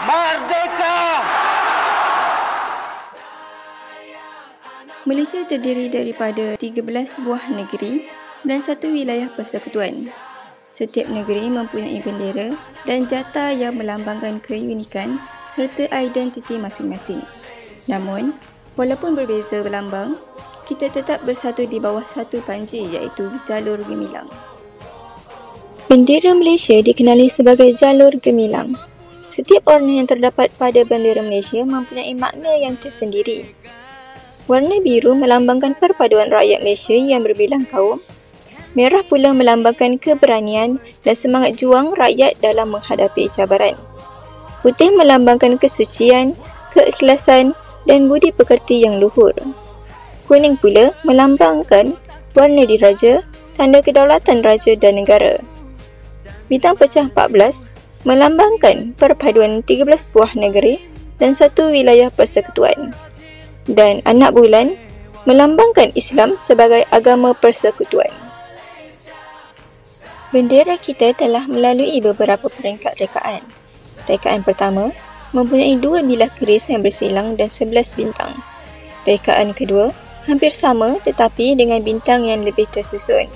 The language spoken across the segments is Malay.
Merdeka! Malaysia terdiri daripada 13 buah negeri dan satu wilayah persekutuan. Setiap negeri mempunyai bendera dan jata yang melambangkan keunikan serta identiti masing-masing. Namun, walaupun berbeza lambang, kita tetap bersatu di bawah satu panji iaitu Jalur Gemilang. Bendera Malaysia dikenali sebagai Jalur Gemilang. Setiap warna yang terdapat pada bendera Malaysia mempunyai makna yang tersendiri. Warna biru melambangkan perpaduan rakyat Malaysia yang berbilang kaum. Merah pula melambangkan keberanian dan semangat juang rakyat dalam menghadapi cabaran. Putih melambangkan kesucian, keikhlasan dan budi pekerti yang luhur. Kuning pula melambangkan warna diraja, tanda kedaulatan raja dan negara. Bintang pecah 14 melambangkan perpaduan 13 buah negeri dan satu wilayah persekutuan. Dan anak bulan melambangkan Islam sebagai agama persekutuan. Bendera kita telah melalui beberapa peringkat rekaan. Rekaan pertama mempunyai 2 bilah keris yang bersilang dan 11 bintang. Rekaan kedua hampir sama tetapi dengan bintang yang lebih tersusun.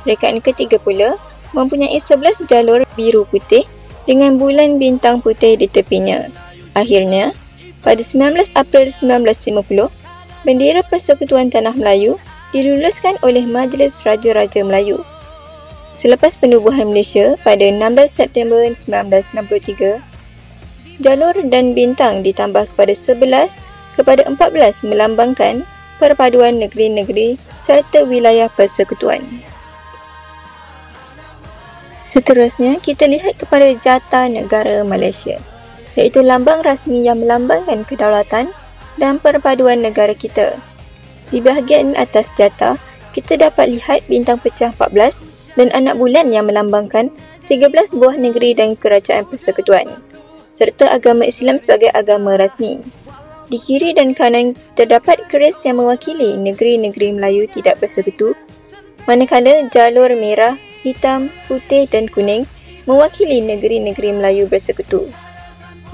Rekaan ketiga pula mempunyai 11 jalur biru putih dengan bulan bintang putih di tepinya. Akhirnya, pada 19 April 1950, bendera Persekutuan Tanah Melayu diluluskan oleh Majlis Raja-Raja Melayu. Selepas penubuhan Malaysia pada 16 September 1963, jalur dan bintang ditambah kepada 11 kepada 14 melambangkan perpaduan negeri-negeri serta wilayah persekutuan. Seterusnya, kita lihat kepada Jata Negara Malaysia, iaitu lambang rasmi yang melambangkan kedaulatan dan perpaduan negara kita. Di bahagian atas jata, kita dapat lihat bintang pecah 14 dan anak bulan yang melambangkan 13 buah negeri dan kerajaan persekutuan, serta agama Islam sebagai agama rasmi. Di kiri dan kanan terdapat keris yang mewakili negeri-negeri Melayu tidak bersekutu, manakala jalur merah, hitam, putih dan kuning mewakili negeri-negeri Melayu bersekutu.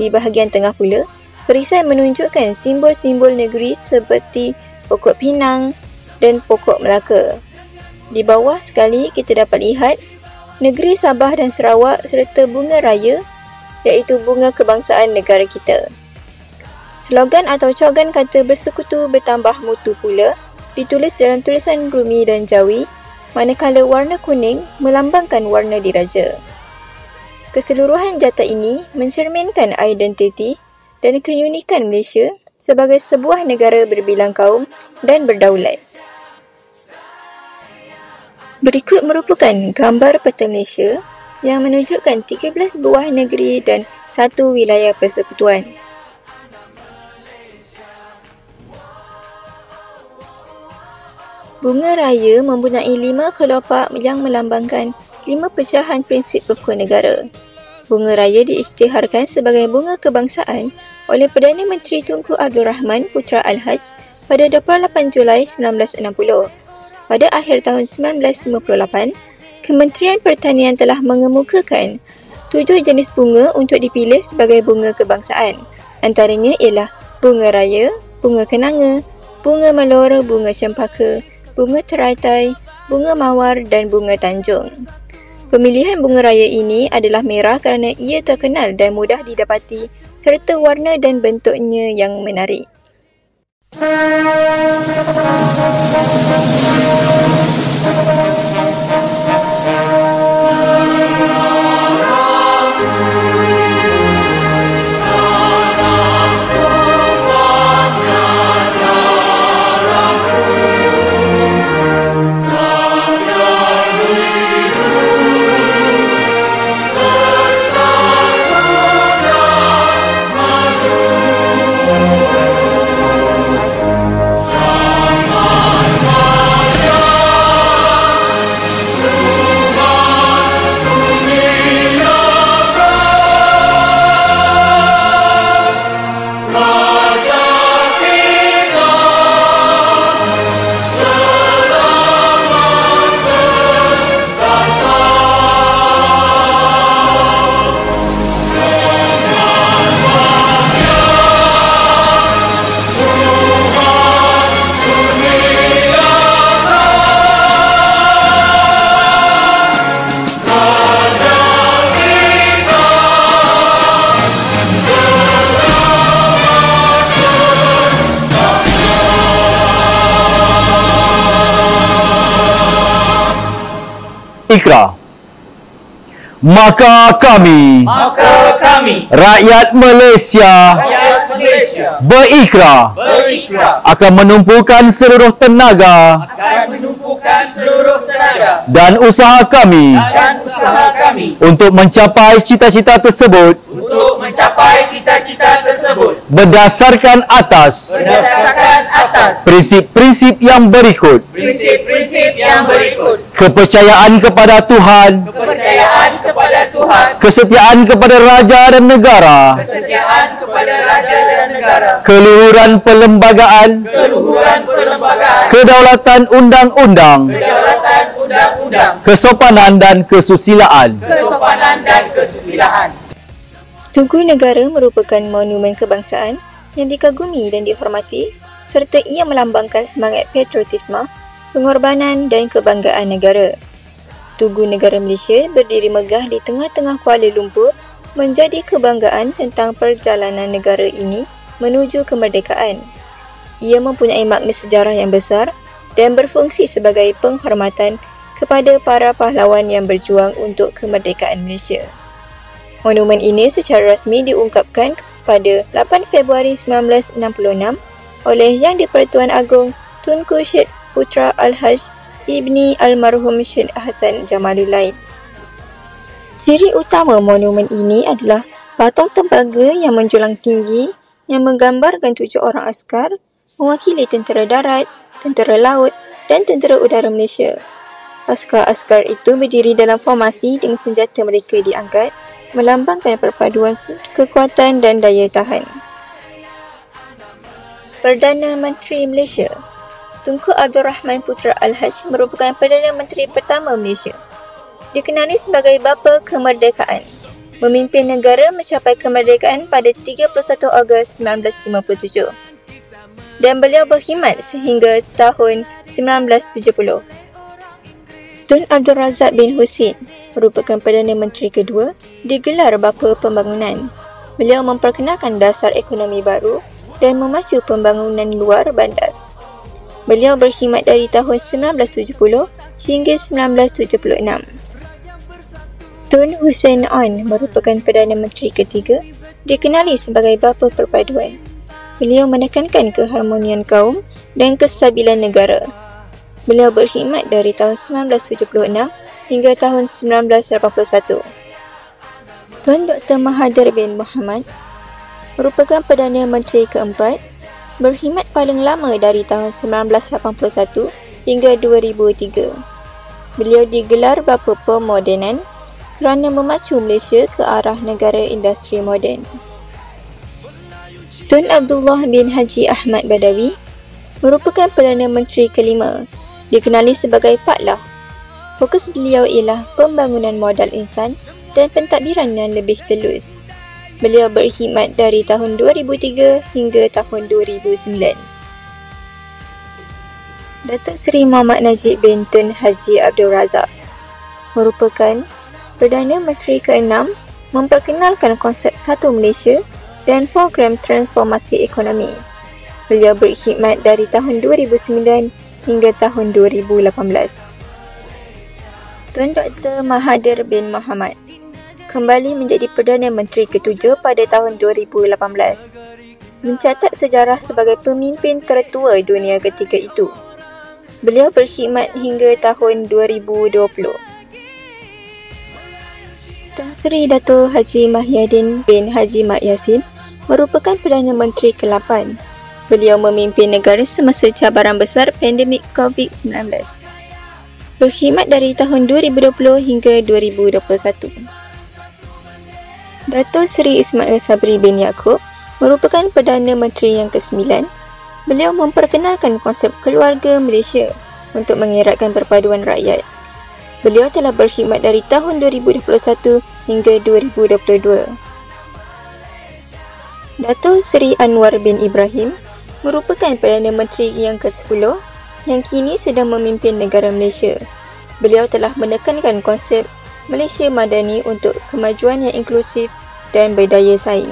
Di bahagian tengah pula, perisan menunjukkan simbol-simbol negeri seperti pokok pinang dan pokok Melaka. Di bawah sekali kita dapat lihat negeri Sabah dan Sarawak serta bunga raya iaitu bunga kebangsaan negara kita. Slogan atau cogan kata bersekutu bertambah mutu pula ditulis dalam tulisan Rumi dan Jawi, manakala warna kuning melambangkan warna diraja. Keseluruhan jata ini mencerminkan identiti dan keunikan Malaysia sebagai sebuah negara berbilang kaum dan berdaulat. Berikut merupakan gambar peta Malaysia yang menunjukkan 13 buah negeri dan satu wilayah persekutuan. Bunga raya mempunyai 5 kelopak yang melambangkan 5 pecahan prinsip rukun negara. Bunga raya diisytiharkan sebagai bunga kebangsaan oleh Perdana Menteri Tunku Abdul Rahman Putra Al-Haj pada 28 Julai 1960. Pada akhir tahun 1958, Kementerian Pertanian telah mengemukakan 7 jenis bunga untuk dipilih sebagai bunga kebangsaan. Antaranya ialah bunga raya, bunga kenanga, bunga melor, bunga cempaka, bunga teratai, bunga mawar dan bunga tanjung. Pemilihan bunga raya ini adalah merah kerana ia terkenal dan mudah didapati serta warna dan bentuknya yang menarik. Ikra. Maka kami rakyat Malaysia berikrar akan menumpukan seluruh tenaga dan usaha kami untuk mencapai cita-cita tersebut berdasarkan atas prinsip-prinsip yang berikut. Kepercayaan kepada Tuhan, kesetiaan kepada raja dan negara, keluhuran perlembagaan, kedaulatan undang-undang, kesopanan dan kesusilaan. Tugu Negara merupakan monumen kebangsaan yang dikagumi dan dihormati serta ia melambangkan semangat patriotisme, pengorbanan dan kebanggaan negara. Tugu Negara Malaysia berdiri megah di tengah-tengah Kuala Lumpur menjadi kebanggaan tentang perjalanan negara ini menuju kemerdekaan. Ia mempunyai makna sejarah yang besar dan berfungsi sebagai penghormatan kepada para pahlawan yang berjuang untuk kemerdekaan Malaysia. Monumen ini secara rasmi diungkapkan pada 8 Februari 1966 oleh Yang di-Pertuan Agong Tunku Syed Putra Al-Haj Ibni Almarhum Syed Hassan Jamaluddin. Ciri utama monumen ini adalah patung tembaga yang menjulang tinggi yang menggambarkan 7 orang askar mewakili tentera darat, tentera laut dan tentera udara Malaysia. Askar-askar itu berdiri dalam formasi dengan senjata mereka diangkat, melambangkan perpaduan kekuatan dan daya tahan. Perdana Menteri Malaysia Tunku Abdul Rahman Putra Al-Haj merupakan Perdana Menteri pertama Malaysia. Dikenali sebagai Bapa Kemerdekaan. Memimpin negara mencapai kemerdekaan pada 31 Ogos 1957. Dan beliau berkhidmat sehingga tahun 1970. Tun Abdul Razak bin Husin merupakan Perdana Menteri kedua digelar Bapa Pembangunan. Beliau memperkenalkan dasar ekonomi baru dan memacu pembangunan luar bandar. Beliau berkhidmat dari tahun 1970 hingga 1976. Tun Hussein On merupakan Perdana Menteri ketiga dikenali sebagai Bapa Perpaduan. Beliau menekankan keharmonian kaum dan kestabilan negara. Beliau berkhidmat dari tahun 1976 hingga tahun 1981. Tun Dr. Mahathir bin Mohamad merupakan Perdana Menteri keempat, berkhidmat paling lama dari tahun 1981 hingga 2003. Beliau digelar Bapa Pemodenan kerana memacu Malaysia ke arah negara industri moden. Tun Abdullah bin Haji Ahmad Badawi merupakan Perdana Menteri kelima, dikenali sebagai Pak Lah. Fokus beliau ialah pembangunan modal insan dan pentadbiran yang lebih telus. Beliau berkhidmat dari tahun 2003 hingga tahun 2009. Datuk Seri Muhammad Najib bin Tun Haji Abdul Razak merupakan Perdana Menteri ke-6 memperkenalkan konsep Satu Malaysia dan program transformasi ekonomi. Beliau berkhidmat dari tahun 2009 hingga tahun 2018. Tun Dr. Mahathir bin Mohamad kembali menjadi Perdana Menteri ke-7 pada tahun 2018. Mencatat sejarah sebagai pemimpin tertua dunia ketika itu. Beliau berkhidmat hingga tahun 2020. Tan Sri Dato' Haji Mahyadin bin Haji Mat Yassin merupakan Perdana Menteri ke-8. Beliau memimpin negara semasa cabaran besar pandemik COVID-19. Berkhidmat dari tahun 2020 hingga 2021. Dato' Seri Ismail Sabri bin Yaakob merupakan Perdana Menteri yang ke-9. Beliau memperkenalkan konsep keluarga Malaysia untuk mengeratkan perpaduan rakyat. Beliau telah berkhidmat dari tahun 2021 hingga 2022. Dato' Seri Anwar bin Ibrahim merupakan Perdana Menteri yang ke-10 yang kini sedang memimpin negara Malaysia. Beliau telah menekankan konsep Malaysia Madani untuk kemajuan yang inklusif dan berdaya saing.